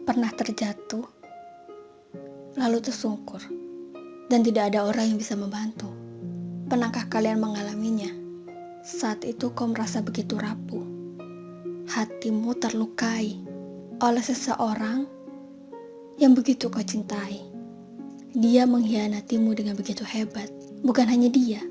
Pernah terjatuh, lalu tersungkur, dan tidak ada orang yang bisa membantu. Pernahkah kalian mengalaminya? Saat itu kau merasa begitu rapuh. Hatimu terlukai oleh seseorang yang begitu kau cintai. Dia mengkhianatimu dengan begitu hebat. Bukan hanya dia,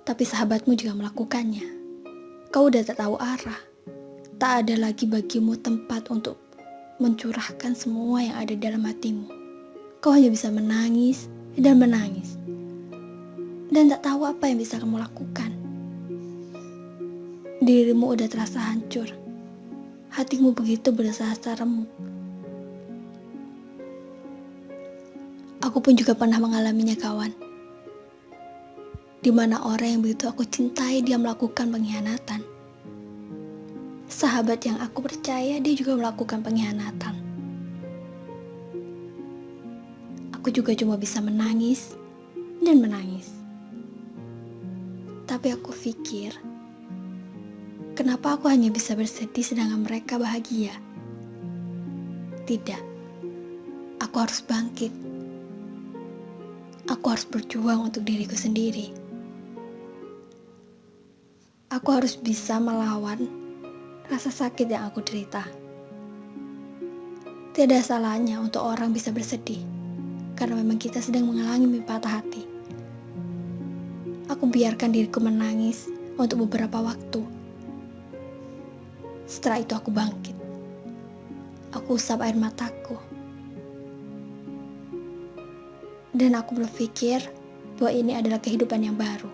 tapi sahabatmu juga melakukannya. Kau udah tak tahu arah. Tak ada lagi bagimu tempat untuk mencurahkan semua yang ada dalam hatimu. Kau hanya bisa menangis dan menangis. Dan tak tahu apa yang bisa kamu lakukan. Dirimu udah terasa hancur. Hatimu begitu berusaha remuk. Aku pun juga pernah mengalaminya, kawan. Di mana orang yang begitu aku cintai dia melakukan pengkhianatan. Sahabat yang aku percaya dia juga melakukan pengkhianatan. Aku juga cuma bisa menangis dan menangis. Tapi aku pikir, kenapa aku hanya bisa bersedih sedangkan mereka bahagia? Tidak, aku harus bangkit. Aku harus berjuang untuk diriku sendiri. Aku harus bisa melawan rasa sakit yang aku derita. Tidak salahnya untuk orang bisa bersedih, karena memang kita sedang mengalami patah hati. Aku biarkan diriku menangis untuk beberapa waktu. Setelah itu aku bangkit. Aku usap air mataku. Dan aku berpikir bahwa ini adalah kehidupan yang baru.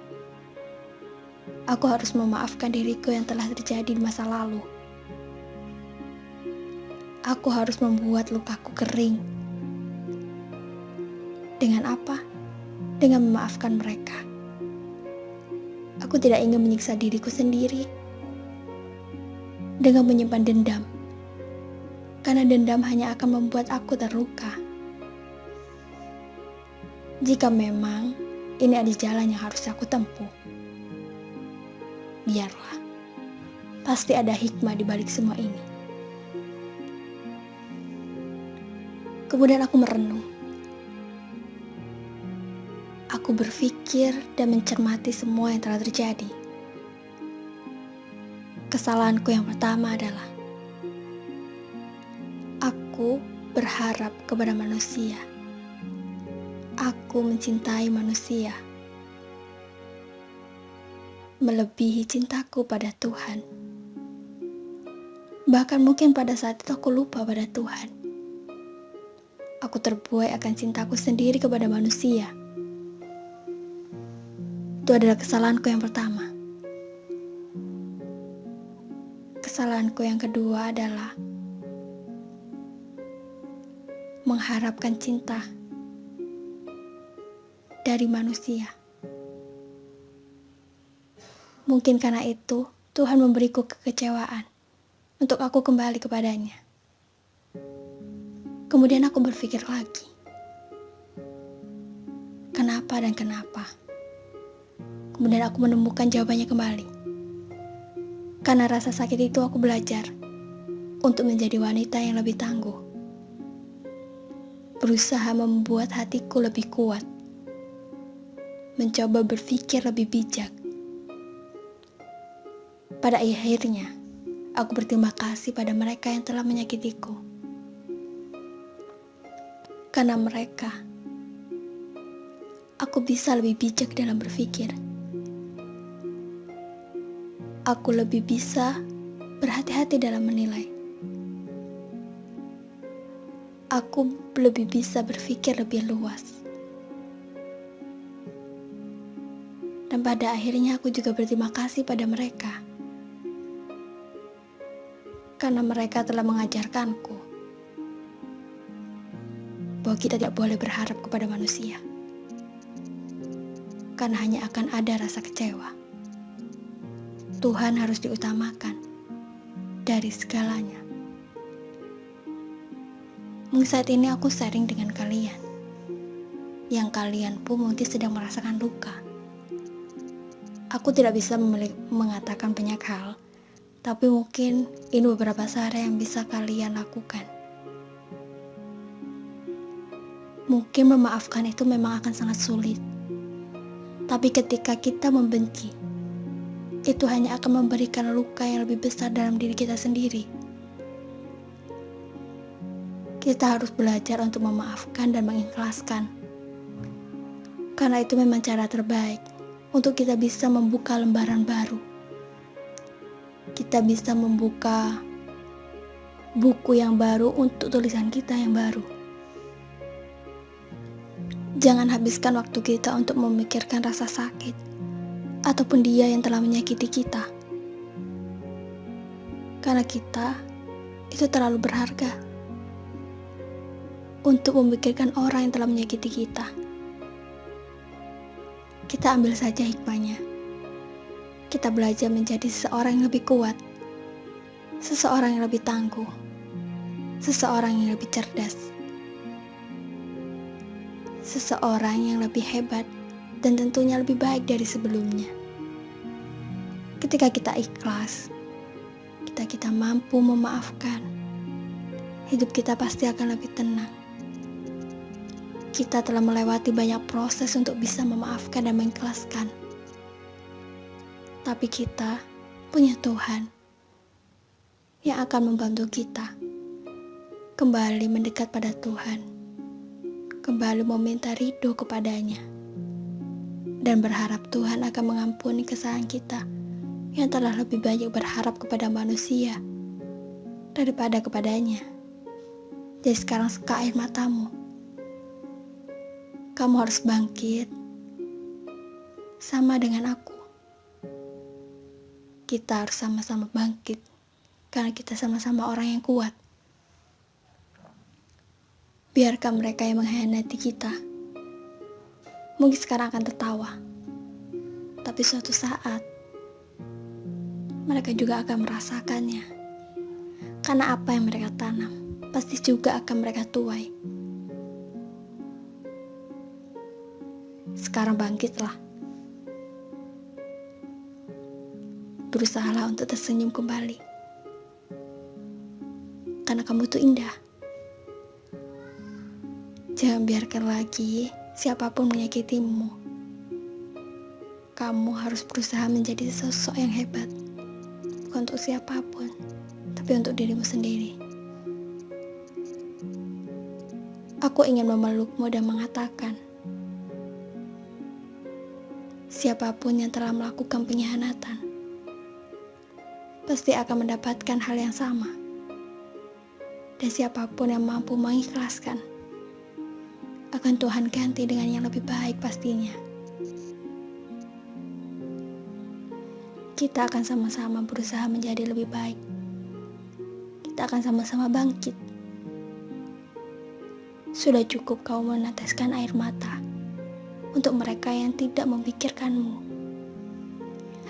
Aku harus memaafkan diriku yang telah terjadi di masa lalu. Aku harus membuat lukaku kering. Dengan apa? Dengan memaafkan mereka. Aku tidak ingin menyiksa diriku sendiri dengan menyimpan dendam. Karena dendam hanya akan membuat aku terluka. Jika memang ini ada jalan yang harus aku tempuh, biarlah. Pasti ada hikmah di balik semua ini. Kemudian aku merenung. Aku berpikir dan mencermati semua yang telah terjadi. Kesalahanku yang pertama adalah aku berharap kepada manusia. Aku mencintai manusia melebihi cintaku pada Tuhan. Bahkan mungkin pada saat itu aku lupa pada Tuhan. Aku terbuai akan cintaku sendiri kepada manusia. Itu adalah kesalahanku yang pertama. Kesalahanku yang kedua adalah mengharapkan cinta dari manusia. Mungkin karena itu Tuhan memberiku kekecewaan untuk aku kembali kepadanya. Kemudian aku berpikir lagi, kenapa dan kenapa? Kemudian aku menemukan jawabannya kembali. Karena rasa sakit itu aku belajar untuk menjadi wanita yang lebih tangguh. Berusaha membuat hatiku lebih kuat. Mencoba berpikir lebih bijak. Pada akhirnya, aku berterima kasih pada mereka yang telah menyakitiku. Karena mereka, aku bisa lebih bijak dalam berpikir. Aku lebih bisa berhati-hati dalam menilai. Aku lebih bisa berpikir lebih luas. Dan pada akhirnya aku juga berterima kasih pada mereka. Karena mereka telah mengajarkanku bahwa kita tidak boleh berharap kepada manusia. Karena hanya akan ada rasa kecewa. Tuhan harus diutamakan dari segalanya. Mungkin saat ini aku sharing dengan kalian, yang kalian pun mungkin sedang merasakan luka. Aku tidak bisa mengatakan banyak hal, Tapi mungkin ini beberapa cara yang bisa kalian lakukan. Mungkin memaafkan itu memang akan sangat sulit. Tapi ketika kita membenci, itu hanya akan memberikan luka yang lebih besar dalam diri kita sendiri. Kita harus belajar untuk memaafkan dan mengikhlaskan. Karena itu memang cara terbaik untuk kita bisa membuka lembaran baru. Kita bisa membuka buku yang baru untuk tulisan kita yang baru. Jangan habiskan waktu kita untuk memikirkan rasa sakit ataupun dia yang telah menyakiti kita. Karena kita itu terlalu berharga untuk memikirkan orang yang telah menyakiti kita. Kita ambil saja hikmahnya. Kita belajar menjadi seseorang yang lebih kuat, seseorang yang lebih tangguh, seseorang yang lebih cerdas, seseorang yang lebih hebat dan tentunya lebih baik dari sebelumnya. Ketika kita ikhlas, kita mampu memaafkan, hidup kita pasti akan lebih tenang. Kita telah melewati banyak proses untuk bisa memaafkan dan mengikhlaskan. Tapi kita punya Tuhan yang akan membantu kita kembali mendekat pada Tuhan, kembali meminta ridho kepadanya, dan berharap Tuhan akan mengampuni kesalahan kita yang telah lebih banyak berharap kepada manusia daripada kepadanya. Jadi sekarang seka air matamu. Kamu harus bangkit sama dengan aku. Kita harus sama-sama bangkit karena kita sama-sama orang yang kuat. Biarkan mereka yang mengkhianati kita mungkin sekarang akan tertawa, tapi suatu saat mereka juga akan merasakannya. Karena apa yang mereka tanam pasti juga akan mereka tuai. Sekarang bangkitlah. Berusahalah untuk tersenyum kembali. Karena kamu tuh indah. Jangan biarkan lagi siapapun menyakitimu. Kamu harus berusaha menjadi sosok yang hebat. Bukan untuk siapapun, tapi untuk dirimu sendiri. Aku ingin memelukmu dan mengatakan, siapapun yang telah melakukan pengkhianatan pasti akan mendapatkan hal yang sama. Dan siapapun yang mampu mengikhlaskan akan Tuhan ganti dengan yang lebih baik pastinya. Kita akan sama-sama berusaha menjadi lebih baik. Kita akan sama-sama bangkit. Sudah cukup kau meneteskan air mata untuk mereka yang tidak memikirkanmu.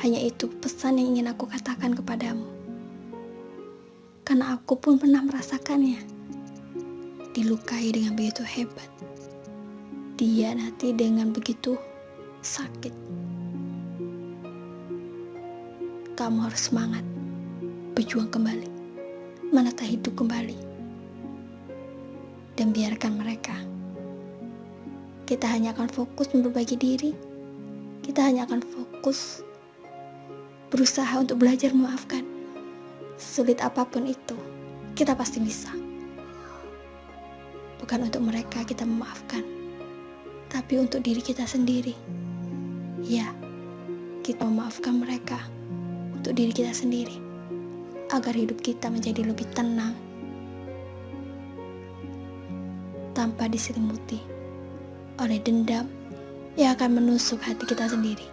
Hanya itu pesan yang ingin aku katakan kepadamu. Karena aku pun pernah merasakannya. Dilukai dengan begitu hebat. Dihianati dengan begitu sakit. Kamu harus semangat, berjuang kembali, menata hidup kembali. Dan biarkan mereka. Kita hanya akan fokus memperbaiki diri. Kita hanya akan fokus berusaha untuk belajar memaafkan. Sulit apapun itu, kita pasti bisa. Bukan untuk mereka kita memaafkan, tapi untuk diri kita sendiri. Ya, kita memaafkan mereka untuk diri kita sendiri, agar hidup kita menjadi lebih tenang, tanpa diselimuti oleh dendam yang akan menusuk hati kita sendiri.